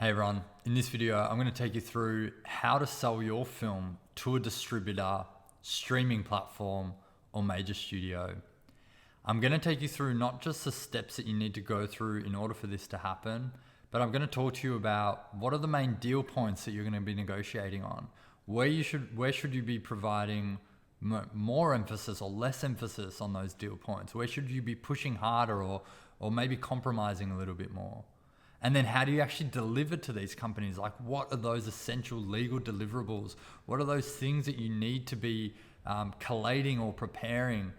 Hey everyone, in this video I'm going to take you through how to sell your film to a distributor, streaming platform, or major studio. I'm going to take you through not just the steps that you need to go through in order for this to happen, but I'm going to talk to you about what are the main deal points that you're going to be negotiating on, where should you be providing more emphasis or less emphasis on those deal points, where should you be pushing harder or maybe compromising a little bit more. And then how do you actually deliver to these companies? Like, what are those essential legal deliverables? What are those things that you need to be collating or preparing,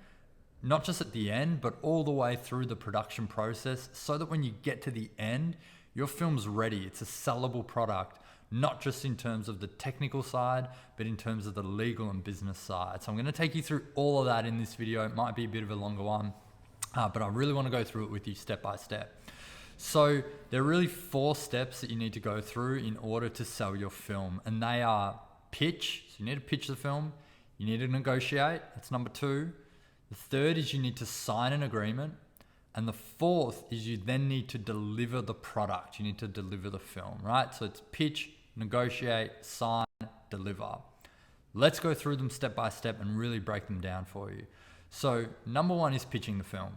not just at the end, but all the way through the production process, so that when you get to the end, your film's ready. It's a sellable product, not just in terms of the technical side, but in terms of the legal and business side. So I'm gonna take you through all of that in this video. It might be a bit of a longer one, but I really wanna go through it with you step by step. So there are really 4 steps that you need to go through in order to sell your film. And they are pitch. So you need to pitch the film. You need to negotiate. That's number 2. The 3rd is you need to sign an agreement. And the 4th is you then need to deliver the product. You need to deliver the film, right? So it's pitch, negotiate, sign, deliver. Let's go through them step by step and really break them down for you. So number 1 is pitching the film.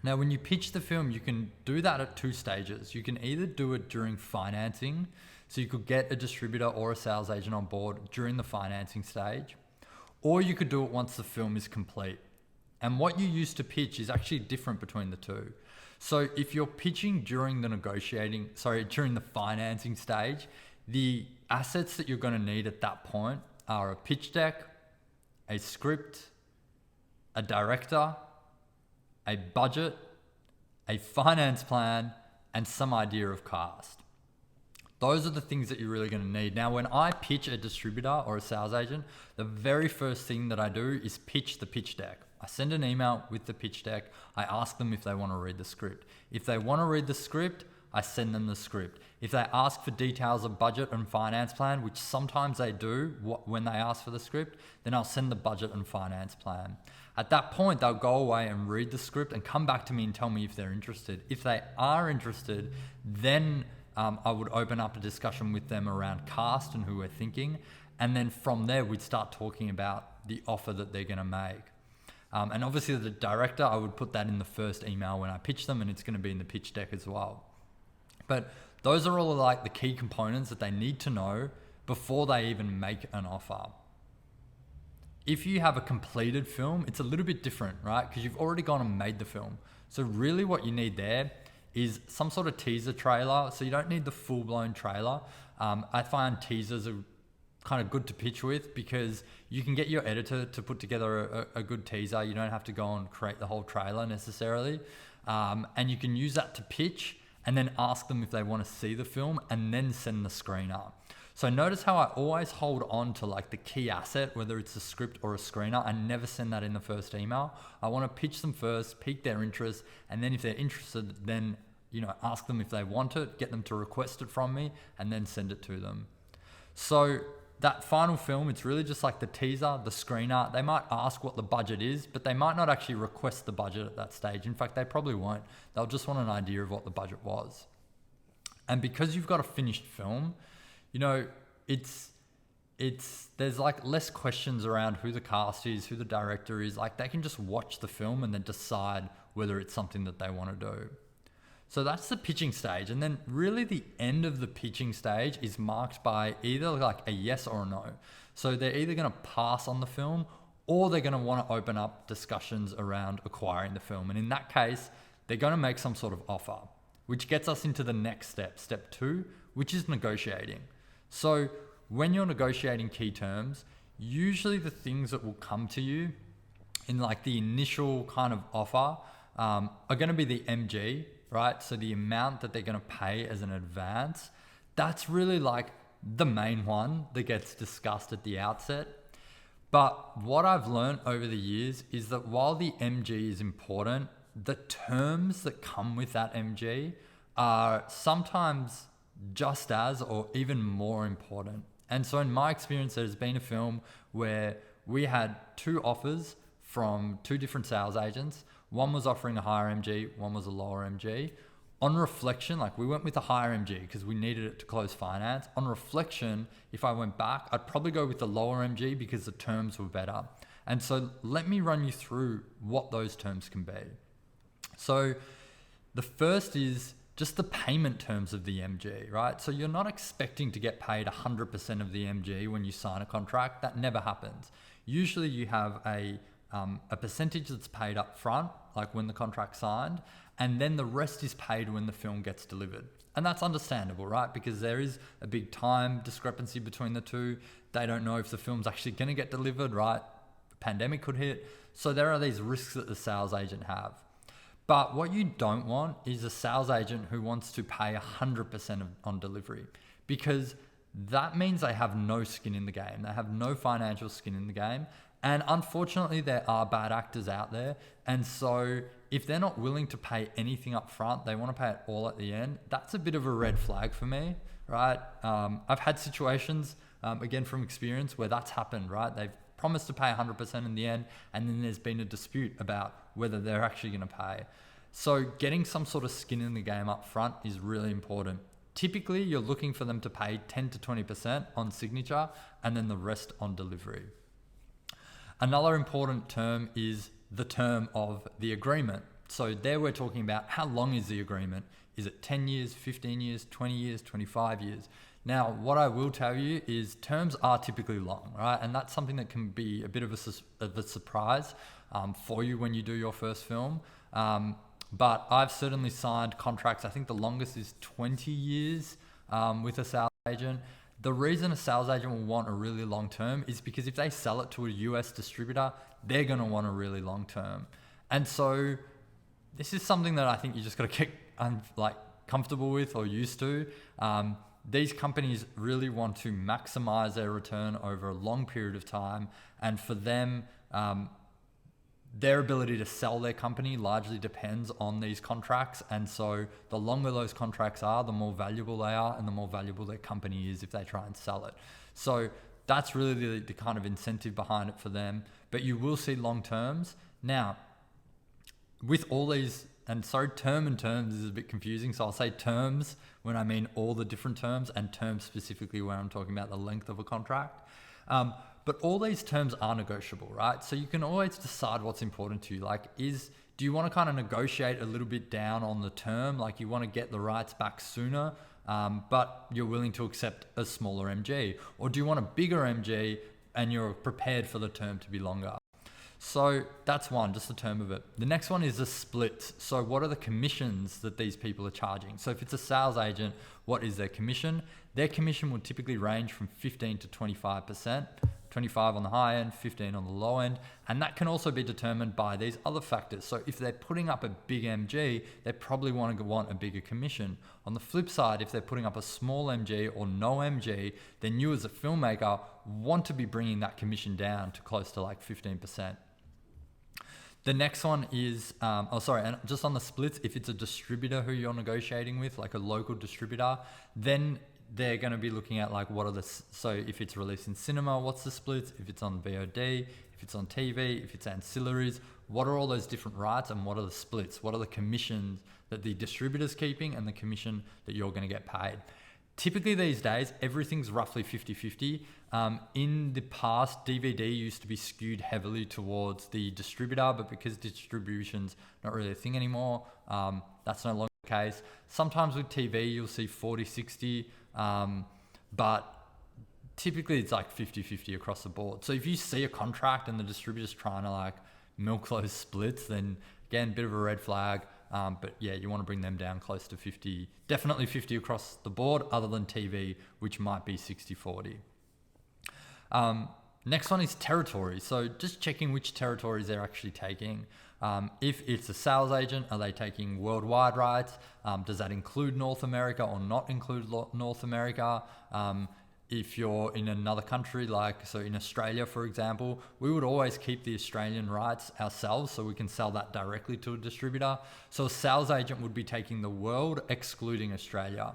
Now, when you pitch the film, you can do that at 2 stages. You can either do it during financing, so you could get a distributor or a sales agent on board during the financing stage, or you could do it once the film is complete. And what you use to pitch is actually different between the 2. So if you're pitching during the financing stage, the assets that you're going to need at that point are a pitch deck, a script, a director, a budget, a finance plan, and some idea of cast. Those are the things that you're really going to need. Now, when I pitch a distributor or a sales agent, the very first thing that I do is pitch the pitch deck. I send an email with the pitch deck. I ask them if they want to read the script. If they want to read the script, I send them the script. If they ask for details of budget and finance plan, which sometimes they do when they ask for the script, then I'll send the budget and finance plan. At that point, they'll go away and read the script and come back to me and tell me if they're interested. If they are interested, then I would open up a discussion with them around cast and who we're thinking. And then from there, we'd start talking about the offer that they're going to make. And obviously the director, I would put that in the first email when I pitch them, and it's going to be in the pitch deck as well. But those are all like the key components that they need to know before they even make an offer. If you have a completed film, it's a little bit different, right? Because you've already gone and made the film. So really what you need there is some sort of teaser trailer. So you don't need the full-blown trailer. I find teasers are kind of good to pitch with, because you can get your editor to put together a good teaser. You don't have to go and create the whole trailer necessarily. And you can use that to pitch and then ask them if they want to see the film and then send the screener. So notice how I always hold on to like the key asset, whether it's a script or a screener. I never send that in the first email. I want to pitch them first, pique their interest, and then if they're interested, then ask them if they want it, get them to request it from me, and then send it to them. So that final film, it's really just like the teaser, the screener. They might ask what the budget is, but they might not actually request the budget at that stage. In fact, they probably won't. They'll just want an idea of what the budget was. And because you've got a finished film, there's like less questions around who the cast is, who the director is. Like, they can just watch the film and then decide whether it's something that they want to do. So that's the pitching stage. And then really the end of the pitching stage is marked by either like a yes or a no. So they're either going to pass on the film, or they're going to want to open up discussions around acquiring the film. And in that case, they're going to make some sort of offer, which gets us into the next step, step 2, which is negotiating. So when you're negotiating key terms, usually the things that will come to you in like the initial kind of offer are going to be the MG, right? So the amount that they're going to pay as an advance. That's really like the main one that gets discussed at the outset. But what I've learned over the years is that while the MG is important, the terms that come with that MG are sometimes just as or even more important. And so in my experience, there's been a film where we had 2 offers from 2 different sales agents. One was offering a higher MG, one was a lower MG. On reflection, like we went with a higher MG because we needed it to close finance. On reflection, if I went back, I'd probably go with the lower MG because the terms were better. And so let me run you through what those terms can be. So the first is just the payment terms of the MG, right? So you're not expecting to get paid 100% of the MG when you sign a contract. That never happens. Usually you have a percentage that's paid up front, like when the contract's signed, and then the rest is paid when the film gets delivered. And that's understandable, right? Because there is a big time discrepancy between the two. They don't know if the film's actually going to get delivered, right? The pandemic could hit. So there are these risks that the sales agent have. But what you don't want is a sales agent who wants to pay 100% on delivery, because that means they have no skin in the game. They have no financial skin in the game. And unfortunately, there are bad actors out there. And so if they're not willing to pay anything up front, they want to pay it all at the end. That's a bit of a red flag for me, right? I've had situations, again, from experience where that's happened, right? They've promised to pay 100% in the end, and then there's been a dispute about whether they're actually going to pay. So getting some sort of skin in the game up front is really important. Typically, you're looking for them to pay 10 to 20% on signature and then the rest on delivery. Another important term is the term of the agreement. So there we're talking about how long is the agreement? Is it 10 years, 15 years, 20 years, 25 years? Now, what I will tell you is terms are typically long, right? And that's something that can be a bit of a surprise for you when you do your first film. But I've certainly signed contracts. I think the longest is 20 years with a sales agent. The reason a sales agent will want a really long term is because if they sell it to a US distributor, they're going to want a really long term. And so this is something that I think you just got to get comfortable with or used to. These companies really want to maximize their return over a long period of time. And for them, their ability to sell their company largely depends on these contracts. And so the longer those contracts are, the more valuable they are and the more valuable their company is if they try and sell it. So that's really the kind of incentive behind it for them. But you will see long terms. Now, with all these, and sorry, term and terms is a bit confusing. So I'll say terms when I mean all the different terms, and terms specifically where I'm talking about the length of a contract. But all these terms are negotiable, right? So you can always decide what's important to you. Like, do you want to kind of negotiate a little bit down on the term? Like you want to get the rights back sooner, but you're willing to accept a smaller MG? Or do you want a bigger MG and you're prepared for the term to be longer? So that's one, just the term of it. The next one is the splits. So what are the commissions that these people are charging? So if it's a sales agent, what is their commission? Their commission will typically range from 15 to 25%, 25 on the high end, 15 on the low end. And that can also be determined by these other factors. So if they're putting up a big MG, they probably want a bigger commission. On the flip side, if they're putting up a small MG or no MG, then you as a filmmaker want to be bringing that commission down to close to like 15%. The next one is, and just on the splits, if it's a distributor who you're negotiating with, like a local distributor, then they're going to be looking at like so if it's released in cinema, what's the splits? If it's on VOD, if it's on TV, if it's ancillaries, what are all those different rights and what are the splits? What are the commissions that the distributor's keeping and the commission that you're going to get paid? Typically these days, everything's roughly 50-50. In the past, DVD used to be skewed heavily towards the distributor, but because distribution's not really a thing anymore, that's no longer the case. Sometimes with TV, you'll see 40-60, but typically it's like 50-50 across the board. So if you see a contract and the distributor's trying to like milk those splits, then again, bit of a red flag. But yeah, you want to bring them down close to 50, definitely 50 across the board, other than TV, which might be 60-40. Next one is territory. So just checking which territories they're actually taking. If it's a sales agent, are they taking worldwide rights? Does that include North America or not include North America? If you're in another country, so in Australia, for example, we would always keep the Australian rights ourselves so we can sell that directly to a distributor. So a sales agent would be taking the world, excluding Australia.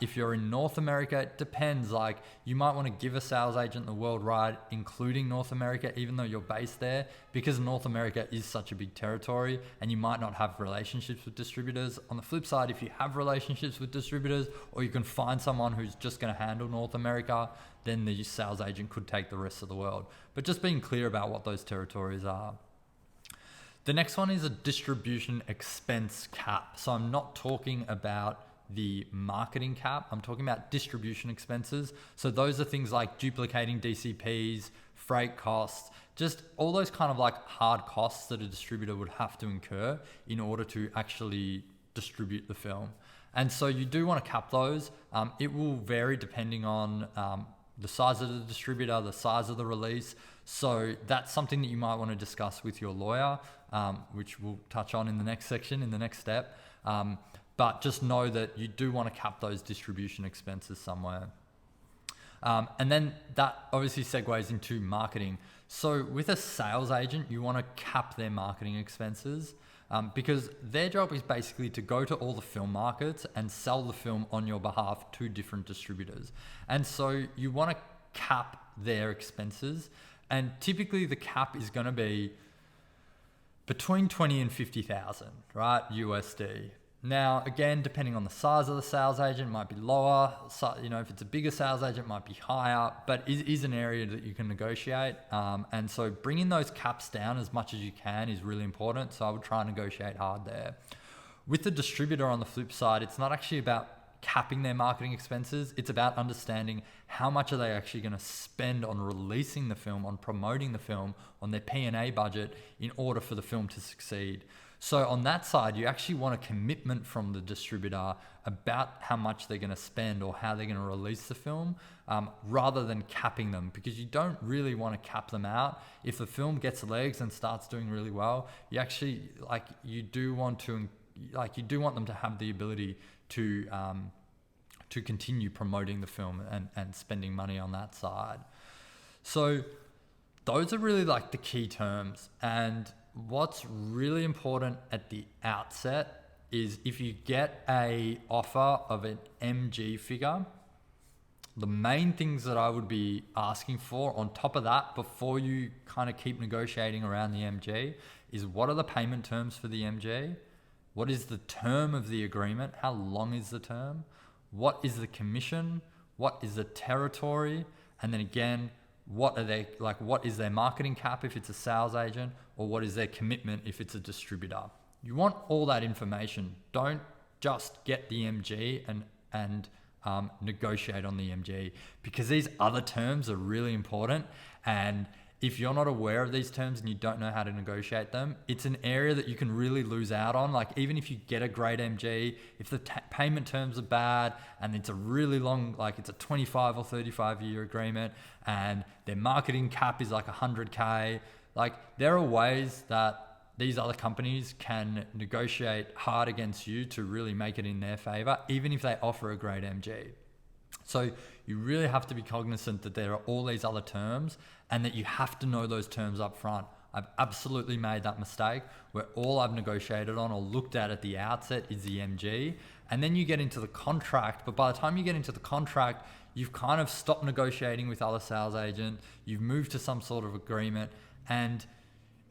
If you're in North America, it depends. Like, you might want to give a sales agent the worldwide, including North America, even though you're based there, because North America is such a big territory and you might not have relationships with distributors. On the flip side, if you have relationships with distributors, or you can find someone who's just going to handle North America, then the sales agent could take the rest of the world. But just being clear about what those territories are. The next one is a distribution expense cap. So I'm not talking about the marketing cap, I'm talking about distribution expenses. So those are things like duplicating DCPs, freight costs, just all those kind of like hard costs that a distributor would have to incur in order to actually distribute the film. And so you do want to cap those. It will vary depending on the size of the distributor, the size of the release. So that's something that you might want to discuss with your lawyer, which we'll touch on in the next section, in the next step. But just know that you do want to cap those distribution expenses somewhere. And then that obviously segues into marketing. So with a sales agent, you want to cap their marketing expenses because their job is basically to go to all the film markets and sell the film on your behalf to different distributors. And so you want to cap their expenses. And typically the cap is going to be between 20 and 50,000, right? USD. Now, again, depending on the size of the sales agent, it might be lower. So, if it's a bigger sales agent, it might be higher, but it is an area that you can negotiate. And so bringing those caps down as much as you can is really important. So I would try and negotiate hard there. With the distributor on the flip side, it's not actually about capping their marketing expenses. It's about understanding how much are they actually going to spend on releasing the film, on promoting the film, on their P&A budget in order for the film to succeed. So on that side, you actually want a commitment from the distributor about how much they're going to spend or how they're going to release the film, rather than capping them, because you don't really want to cap them out. If the film gets legs and starts doing really well, you do want them to have the ability to continue promoting the film and spending money on that side. So those are really like the key terms. And what's really important at the outset is if you get a offer of an MG figure, the main things that I would be asking for on top of that, before you kind of keep negotiating around the MG, is what are the payment terms for the MG? What is the term of the agreement? How long is the term? What is the commission? What is the territory? And then again, what is their marketing cap if it's a sales agent, or what is their commitment if it's a distributor? You want all that information. Don't just get the MG and negotiate on the MG, because these other terms are really important. And if you're not aware of these terms and you don't know how to negotiate them, it's an area that you can really lose out on. Like, even if you get a great MG, if the payment terms are bad and it's a really long, like it's a 25 or 35 year agreement and their marketing cap is like 100K, like there are ways that these other companies can negotiate hard against you to really make it in their favor, even if they offer a great MG. So you really have to be cognizant that there are all these other terms and that you have to know those terms up front. I've absolutely made that mistake where all I've negotiated on or looked at the outset is the MG, and then you get into the contract, but by the time you get into the contract, you've kind of stopped negotiating with other sales agents, you've moved to some sort of agreement, and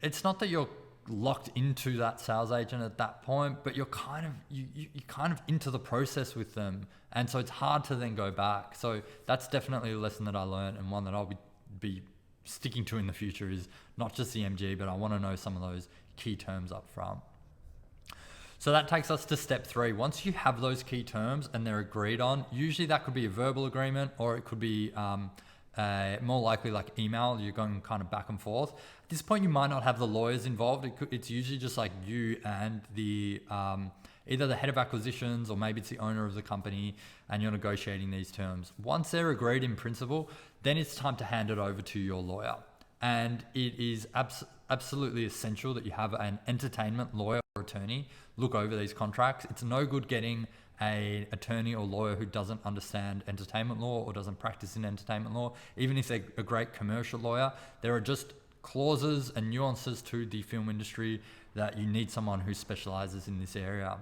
it's not that you're locked into that sales agent at that point, but you're kind of into the process with them, and so it's hard to then go back. So that's definitely a lesson that I learned, and one that I'll be sticking to in the future, is not just the MG, but I want to know some of those key terms up front. So that takes us to step 3. Once you have those key terms and they're agreed on, usually that could be a verbal agreement, or it could be more likely like email. You're going kind of back and forth. At this point, you might not have the lawyers involved. It's usually just like you and the either the head of acquisitions, or maybe it's the owner of the company, and you're negotiating these terms. Once they're agreed in principle, then it's time to hand it over to your lawyer. And it is absolutely essential that you have an entertainment lawyer or attorney look over these contracts. It's no good getting an attorney or lawyer who doesn't understand entertainment law or doesn't practice in entertainment law. Even if they're a great commercial lawyer, there are just clauses and nuances to the film industry that you need someone who specializes in this area.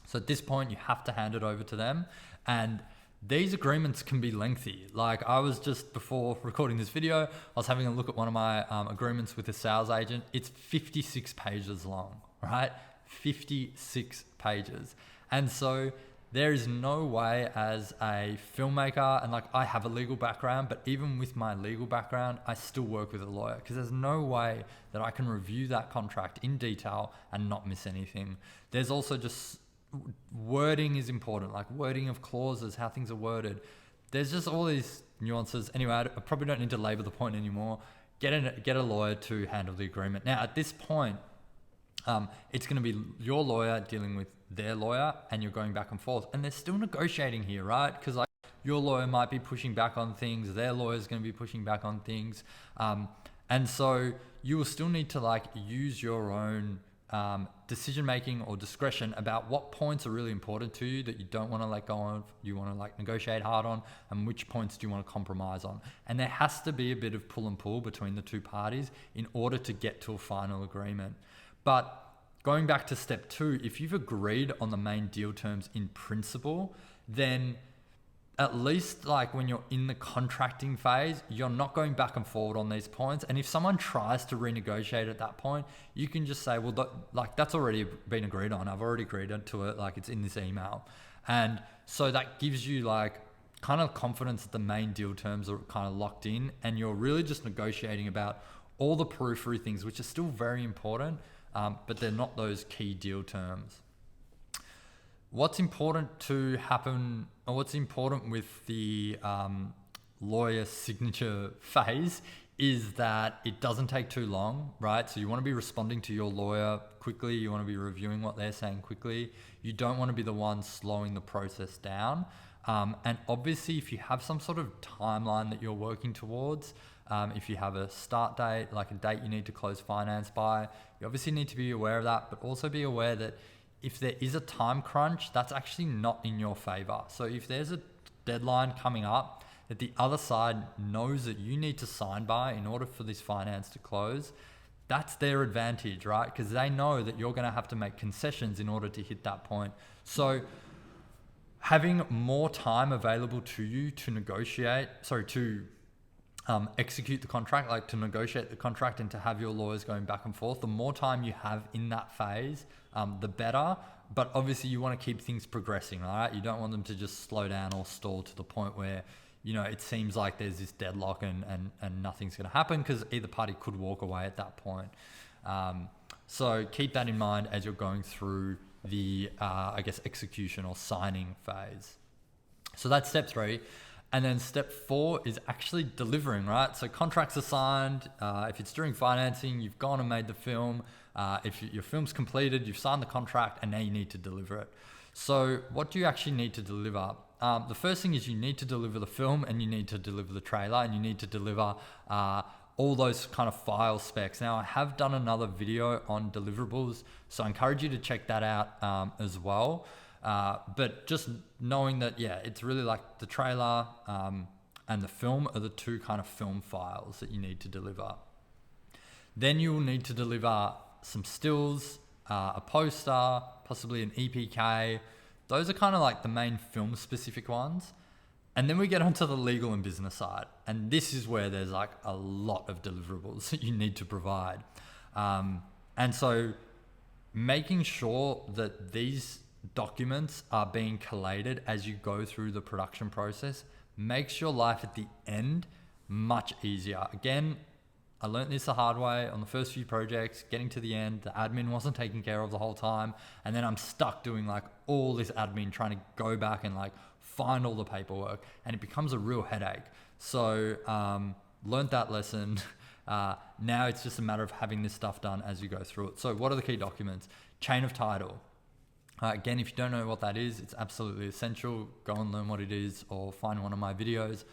So at this point, you have to hand it over to them. And these agreements can be lengthy. Like I was just before recording this video, I was having a look at one of my agreements with a sales agent. It's 56 pages long, right? 56 pages. And so there is no way as a filmmaker, and like I have a legal background, but even with my legal background, I still work with a lawyer because there's no way that I can review that contract in detail and not miss anything. There's also just wording is important, like wording of clauses, how things are worded. There's just all these nuances. Anyway, I probably don't need to labor the point anymore. Get a lawyer to handle the agreement. Now, at this point, it's going to be your lawyer dealing with their lawyer, and you're going back and forth, and they're still negotiating here, right? Because like your lawyer might be pushing back on things, their lawyer is going to be pushing back on things, and so you will still need to like use your own decision making or discretion about what points are really important to you that you don't want to let go of, you want to like negotiate hard on, and which points do you want to compromise on. And there has to be a bit of pull and pull between the two parties in order to get to a final agreement. But going back to step 2, if you've agreed on the main deal terms in principle, then at least like when you're in the contracting phase, you're not going back and forward on these points. And if someone tries to renegotiate at that point, you can just say, well, that's already been agreed on. I've already agreed to it. Like it's in this email. And so that gives you like kind of confidence that the main deal terms are kind of locked in, and you're really just negotiating about all the periphery things, which are still very important. But they're not those key deal terms. What's important to happen, or what's important with the lawyer signature phase is that it doesn't take too long, right? So you want to be responding to your lawyer quickly. You want to be reviewing what they're saying quickly. You don't want to be the one slowing the process down. And obviously, if you have some sort of timeline that you're working towards, if you have a start date, like a date you need to close finance by, you obviously need to be aware of that, but also be aware that if there is a time crunch, that's actually not in your favor. So if there's a deadline coming up that the other side knows that you need to sign by in order for this finance to close, that's their advantage, right? Because they know that you're going to have to make concessions in order to hit that point. So having more time available to you to execute the contract, like to negotiate the contract and to have your lawyers going back and forth, the more time you have in that phase, the better. But obviously you want to keep things progressing, right? You don't want them to just slow down or stall to the point where, you know, it seems like there's this deadlock and nothing's going to happen, because either party could walk away at that point. So keep that in mind as you're going through the, execution or signing phase. So that's step 3. And then step 4 is actually delivering, right? So contracts are signed. If it's during financing, you've gone and made the film. If your film's completed, you've signed the contract, and now you need to deliver it. So what do you actually need to deliver? The first thing is you need to deliver the film, and you need to deliver the trailer, and you need to deliver all those kind of file specs. Now, I have done another video on deliverables, so I encourage you to check that out as well. But just knowing that, it's really like the trailer and the film are the two kind of film files that you need to deliver. Then you will need to deliver some stills, a poster, possibly an EPK. Those are kind of like the main film specific ones. And then we get onto the legal and business side. And this is where there's like a lot of deliverables that you need to provide. And so making sure that these documents are being collated as you go through the production process makes your life at the end much easier. Again, I learned this the hard way on the first few projects. Getting to the end, the admin wasn't taken care of the whole time, and then I'm stuck doing like all this admin, trying to go back and like find all the paperwork, and it becomes a real headache. So learned that lesson. Now it's just a matter of having this stuff done as you go through it. So what are the key documents? Chain of title. Again, if you don't know what that is, it's absolutely essential. Go and learn what it is, or find one of my videos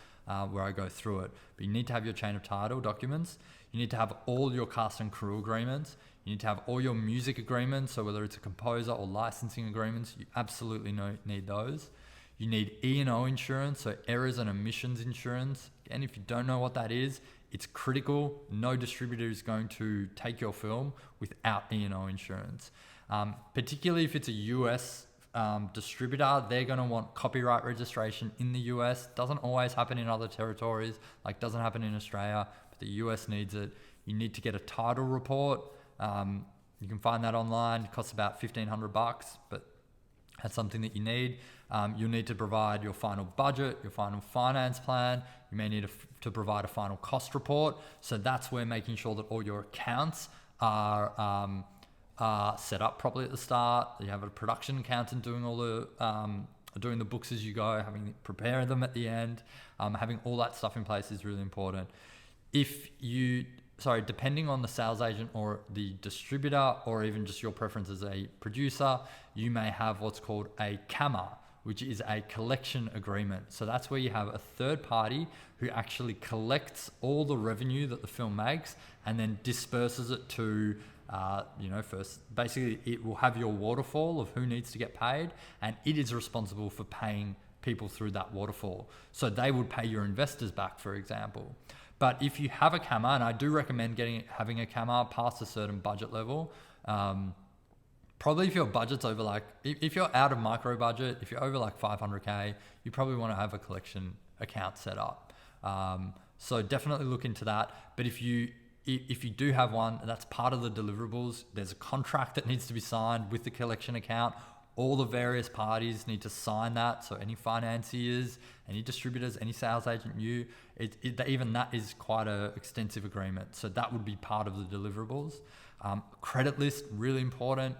where I go through it. But you need to have your chain of title documents. You need to have all your cast and crew agreements. You need to have all your music agreements. So whether it's a composer or licensing agreements, you absolutely need those. You need E&O insurance, so errors and omissions insurance. And if you don't know what that is, it's critical. No distributor is going to take your film without E&O insurance. Particularly if it's a US distributor, they're going to want copyright registration in the US. Doesn't always happen in other territories, like doesn't happen in Australia, but the US needs it. You need to get a title report. You can find that online. It costs about $1,500, but that's something that you need. You'll need to provide your final budget, your final finance plan. You may need to provide a final cost report. So that's where making sure that all your accounts are set up properly at the start. You have a production accountant doing all the doing the books as you go, preparing them at the end. Having all that stuff in place is really important. Depending on the sales agent or the distributor, or even just your preference as a producer, you may have what's called a CAMA, which is a collection agreement. So that's where you have a third party who actually collects all the revenue that the film makes and then disperses it to, first, basically it will have your waterfall of who needs to get paid, and it is responsible for paying people through that waterfall. So they would pay your investors back, for example. But if you have a CAMA, and I do recommend having a CAMA past a certain budget level, probably if your budget's over if you're out of micro budget, if you're over 500K, you probably want to have a collection account set up. So definitely look into that. But if you do have one, that's part of the deliverables. There's a contract that needs to be signed with the collection account. All the various parties need to sign that. So any financiers, any distributors, any sales agent, even that is quite an extensive agreement. So that would be part of the deliverables. Credit list, really important.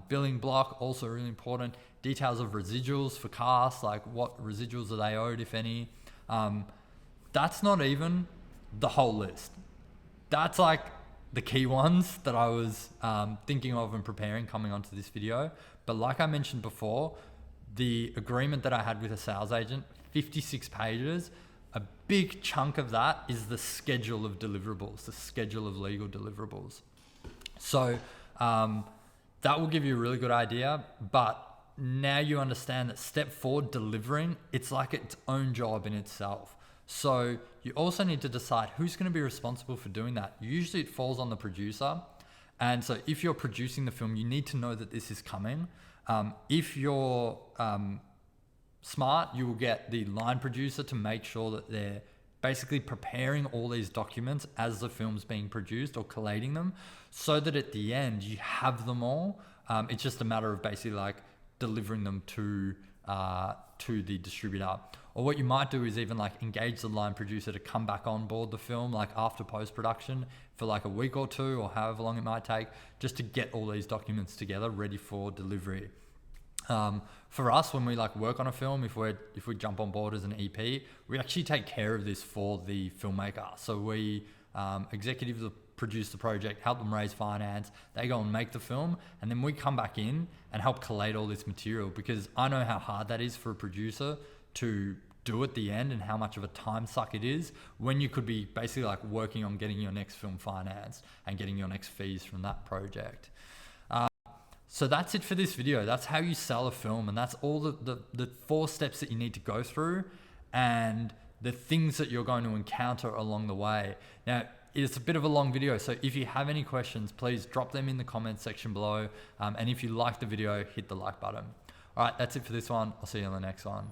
Billing block, also really important. Details of residuals for cast, like what residuals are they owed, if any. That's not even the whole list. That's the key ones that I was thinking of and preparing coming onto this video. But like I mentioned before, the agreement that I had with a sales agent, 56 pages, a big chunk of that is the schedule of deliverables, the schedule of legal deliverables. So that will give you a really good idea, but now you understand that step 4, delivering, it's like its own job in itself. So you also need to decide who's going to be responsible for doing that. Usually it falls on the producer. And so if you're producing the film, you need to know that this is coming. If you're smart, you will get the line producer to make sure that they're basically preparing all these documents as the film's being produced, or collating them, so that at the end you have them all. It's just a matter of basically delivering them to the distributor. Or what you might do is even engage the line producer to come back on board the film after post-production for a week or 2, or however long it might take, just to get all these documents together ready for delivery. For us, when we work on a film, if we jump on board as an EP, we actually take care of this for the filmmaker. So we executives produce the project, help them raise finance, they go and make the film, and then we come back in and help collate all this material, because I know how hard that is for a producer to do at the end, and how much of a time suck it is when you could be basically working on getting your next film financed and getting your next fees from that project. So that's it for this video. That's how you sell a film, and that's all the 4 steps that you need to go through, and the things that you're going to encounter along the way. Now, it's a bit of a long video, so if you have any questions, please drop them in the comments section below. And if you like the video, hit the like button. All right, that's it for this one. I'll see you on the next one.